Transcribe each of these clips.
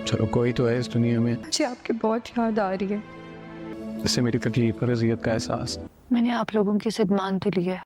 چلو کوئی تو ہے اس دنیا میں مجھے آپ کی بہت یاد آ رہی ہے. جس سے میری تکلیف اور اذیت کا احساس. میں نے آپ لوگوں کی ضد مان تو لی ہے،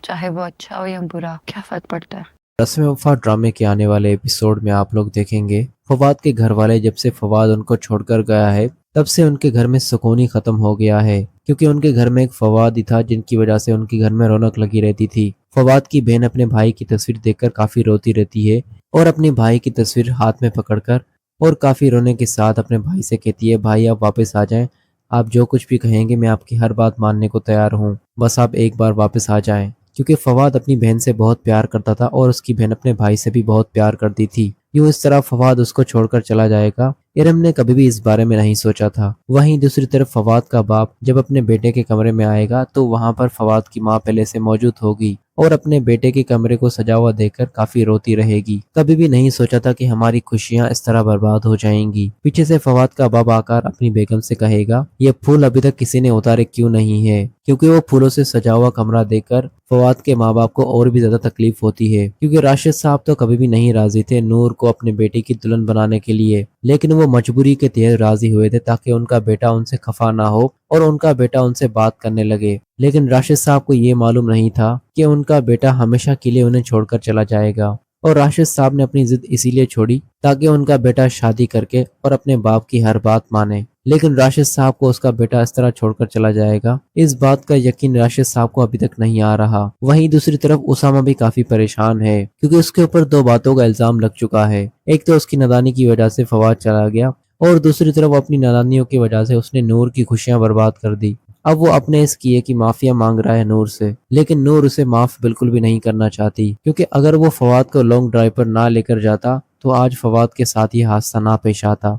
چاہے وہ اچھا ہو یا برا، کیا فرق پڑتا ہے؟ رسم وفا ڈرامے کے آنے والے ایپیسوڈ میں آپ لوگ دیکھیں گے فواد کے گھر والے جب سے فواد ان کو چھوڑ کر گیا ہے تب سے ان کے گھر میں سکون ہی ختم ہو گیا ہے، کیونکہ ان کے گھر میں ایک فواد ہی تھا جن کی وجہ سے ان کے گھر میں رونق لگی رہتی تھی. فواد کی بہن اپنے بھائی کی تصویر دیکھ کر کافی روتی رہتی ہے اور اپنے بھائی کی تصویر ہاتھ میں پکڑ کر اور کافی رونے کے ساتھ اپنے بھائی سے کہتی ہے بھائی آپ واپس آ جائیں، آپ جو کچھ بھی کہیں گے میں آپ کی ہر بات ماننے کو تیار ہوں، بس آپ ایک بار واپس آ جائیں. کیونکہ فواد اپنی بہن سے بہت پیار کرتا تھا اور اس کی بہن اپنے بھائی سے بھی بہت پیار کرتی تھی. یوں اس طرح فواد اس کو چھوڑ کر چلا جائے گا ارم نے کبھی بھی اس بارے میں نہیں سوچا تھا. وہیں دوسری طرف فواد کا باپ جب اپنے بیٹے کے کمرے میں آئے گا تو وہاں پر فواد کی ماں پہلے سے موجود ہوگی اور اپنے بیٹے کے کمرے کو سجا ہوا دیکھ کر کافی روتی رہے گی. کبھی بھی نہیں سوچا تھا کہ ہماری خوشیاں اس طرح برباد ہو جائیں گی. پیچھے سے فواد کا باپ آ کر اپنی بیگم سے کہے گا یہ پھول ابھی تک کسی نے اتارے کیوں نہیں ہے، کیونکہ وہ پھولوں سے سجا ہوا کمرہ دیکھ کر فواد کے ماں باپ کو اور بھی زیادہ تکلیف ہوتی ہے. کیونکہ راشد صاحب تو کبھی بھی نہیں راضی تھے نور کو اپنے بیٹی کی دلہن بنانے کے لیے، لیکن وہ مجبوری کے تحت راضی ہوئے تھے تاکہ ان کا بیٹا ان سے خفا نہ ہو اور ان کا بیٹا ان سے بات کرنے لگے. لیکن راشد صاحب کو یہ معلوم نہیں تھا کہ ان کا بیٹا ہمیشہ کے لیے انہیں چھوڑ کر چلا جائے گا، اور راشد صاحب نے اپنی ضد اسی لیے چھوڑی تاکہ ان کا بیٹا شادی کر کے اور اپنے باپ کی ہر بات مانے. لیکن راشد صاحب کو اس کا بیٹا اس طرح چھوڑ کر چلا جائے گا اس بات کا یقین راشد صاحب کو ابھی تک نہیں آ رہا. وہیں دوسری طرف اسامہ بھی کافی پریشان ہے کیونکہ اس کے اوپر دو باتوں کا الزام لگ چکا ہے. ایک تو اس کی نادانی کی وجہ سے فواد چلا گیا اور دوسری طرف اپنی نادانیوں کی وجہ سے اس نے نور کی خوشیاں برباد کر دی. اب وہ اپنے اس کیے کی معافیا مانگ رہا ہے نور سے، لیکن نور اسے معاف بالکل بھی نہیں کرنا چاہتی، کیونکہ اگر وہ فواد کو لانگ ڈرائیو پر نہ لے کر جاتا تو آج فواد کے ساتھ یہ حادثہ نہ پیش آتا.